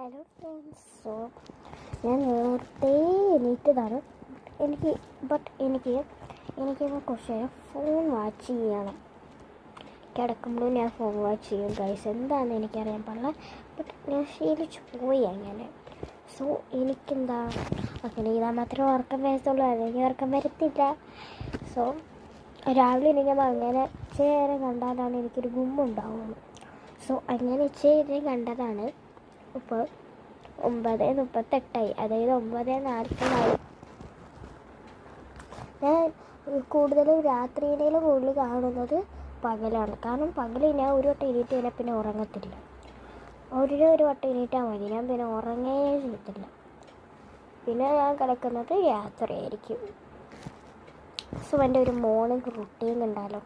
Hello friends. ഞാൻ നേരത്തെ എണീറ്റതാണ്. എനിക്ക് കുറച്ച് നേരം ഫോൺ വാച്ച് ചെയ്യണം. കിടക്കുമ്പോഴും ഞാൻ ഫോൺ വാച്ച് ചെയ്യും ഗൈസ്. എന്താണെന്ന് എനിക്കറിയാൻ പാടില്ല, ബട്ട് ഞാൻ ശീലിച്ചു പോയി അങ്ങനെ. സോ എനിക്കെന്താ അങ്ങനെ ചെയ്താൽ മാത്രമേ ഉറക്കം വരത്തുള്ളൂ, അല്ലെങ്കിൽ ഉറക്കം വരത്തില്ല. സോ രാവിലെ എണീക്കുമ്പോൾ അങ്ങനെ ഇച്ചിരി നേരം കണ്ടാലാണ് എനിക്കൊരു ഗുമ്മുണ്ടാവുള്ളൂ. സോ അങ്ങനെ ഇച്ചിരി നേരം കണ്ടതാണ്. ഇപ്പോൾ 9:38, അതായത് 9:40 ഞാൻ കൂടുതലും രാത്രിയിലും കൂടുതൽ കാണുന്നത് പകലാണ്. കാരണം പകൽ ഞാൻ ഒരു വട്ടം എണീറ്റ് കഴിഞ്ഞാൽ പിന്നെ ഉറങ്ങത്തില്ല. ഒരു വട്ടം എണീറ്റാൽ മതി, ഞാൻ പിന്നെ ഉറങ്ങുകയേ ചെയ്യത്തില്ല. പിന്നെ ഞാൻ കിടക്കുന്നത് രാത്രിയായിരിക്കും. സോ എൻ്റെ ഒരു മോർണിംഗ് റുട്ടീൻ കണ്ടാലോ.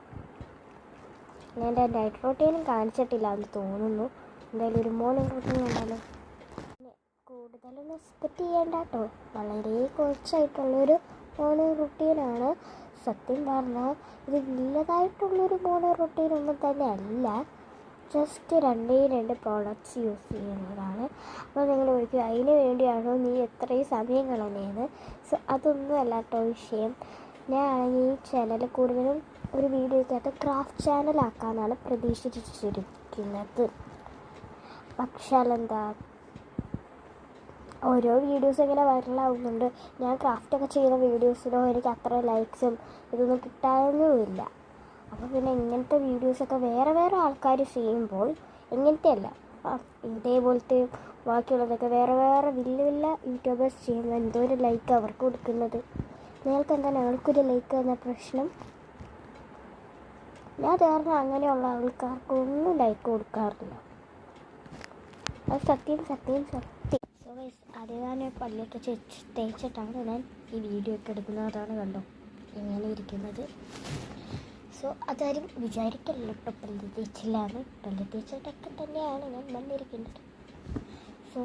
ഞാൻ എൻ്റെ നൈറ്റ് റുട്ടീനും കാണിച്ചിട്ടില്ല എന്ന് തോന്നുന്നു. എന്തായാലും ഒരു മോർണിംഗ് റുട്ടീൻ കണ്ടാലോ. കൂടുതലൊന്നും എക്സ്പെക്റ്റ് ചെയ്യേണ്ട കേട്ടോ, വളരെ കുറച്ചായിട്ടുള്ളൊരു മോർണിംഗ് റുട്ടീനാണ്. സത്യം പറഞ്ഞാൽ ഇത് വലുതായിട്ടുള്ളൊരു മോർണിംഗ് റുട്ടീനൊന്നും തന്നെ അല്ല. ജസ്റ്റ് രണ്ട് പ്രോഡക്റ്റ്സ് യൂസ് ചെയ്യുന്നതാണ്. അപ്പോൾ നിങ്ങൾ ചോദിക്കും അതിന് വേണ്ടിയാണോ നീ എത്രയും സമയം കളഞ്ഞത്? സോ അതൊന്നും അല്ല കേട്ടോ വിഷയം. ഞാൻ ഈ ചാനൽ കൂടുതലും ഒരു വീഡിയോയ്ക്കകത്ത് ക്രാഫ്റ്റ് ചാനലാക്കാനാണ് പ്രതീക്ഷിച്ചിരിക്കുന്നത്. പക്ഷേ അതെന്താ, ഓരോ വീഡിയോസ് ഇങ്ങനെ വൈറലാവുന്നുണ്ട്. ഞാൻ ക്രാഫ്റ്റൊക്കെ ചെയ്യുന്ന വീഡിയോസിനോ എനിക്ക് അത്ര ലൈക്സും ഇതൊന്നും കിട്ടാനുമില്ല. അപ്പോൾ പിന്നെ ഇങ്ങനത്തെ വീഡിയോസൊക്കെ വേറെ ആൾക്കാർ ചെയ്യുമ്പോൾ, ഇങ്ങനത്തെ അല്ല, ഇതേപോലത്തെ ബാക്കിയുള്ളതൊക്കെ വേറെ വലിയ യൂട്യൂബേഴ്സ് ചെയ്യുമ്പോൾ എന്തോ ഒരു ലൈക്ക് അവർക്ക് കൊടുക്കുന്നത്. നിങ്ങൾക്ക് എന്താ ഞങ്ങൾക്കൊരു ലൈക്ക് എന്ന പ്രശ്നം? ഞാൻ കാരണം അങ്ങനെയുള്ള ആൾക്കാർക്കൊന്നും ലൈക്ക് കൊടുക്കാറില്ല. അത് സത്യം. സോ ഗൈസ്, ആദ്യം പല്ലിയൊക്കെ തേച്ചിട്ടാണ് ഞാൻ ഈ വീഡിയോ ഒക്കെ എടുക്കുന്നത്. അതാണ് കണ്ടോ ഇങ്ങനെ ഇരിക്കുന്നത്. സോ അതാരും വിചാരിക്കല്ലോ കേട്ടോ പല്ല് തേച്ചില്ലാന്ന്. പല്ല് തേച്ചിട്ടൊക്കെ തന്നെയാണ് ഞാൻ വന്നിരിക്കുന്നത്. സോ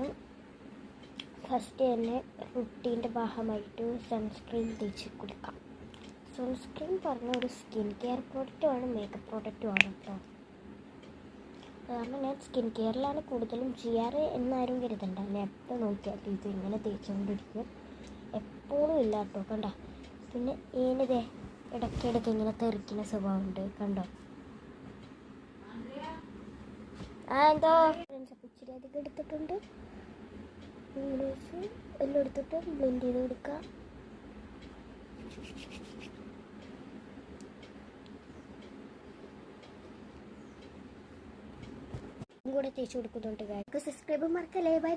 ഫസ്റ്റ് തന്നെ റുട്ടീൻ്റെ ഭാഗമായിട്ട് സൺസ്ക്രീൻ തേച്ച് കൊടുക്കാം. സൺസ്ക്രീൻ പറഞ്ഞ ഒരു സ്കിൻ കെയർ പ്രോഡക്റ്റുമാണ്, മേക്കപ്പ് പ്രോഡക്റ്റുമാണ് കേട്ടോ. കാരണം ഞാൻ സ്കിൻ കെയറിലാണ് കൂടുതലും ചെയ്യാറ് എന്നാരും കരുതണ്ട. ഞാൻ എപ്പോൾ നോക്കിയാലും ഇത് ഇങ്ങനെ തേച്ചുകൊണ്ടിരിക്കും, എപ്പോഴും ഇല്ല കേട്ടോ. കണ്ട, പിന്നെ ഏനിതേ ഇടയ്ക്കിടയ്ക്ക് ഇങ്ങനെ തെറിക്കുന്ന സ്വഭാവമുണ്ട് കണ്ടോ. എന്തോ ഇച്ചിരി അധികം എടുത്തിട്ടുണ്ട്. വീഡിയോസ് എല്ലാം എടുത്തിട്ട് ബ്ലെൻഡ് ചെയ്ത് കൊടുക്കുക. കൂടെ തേച്ച് കൊടുക്കുന്നുണ്ട്. സബ്സ്ക്രൈബ് മറക്കല്ലേ. ബൈ.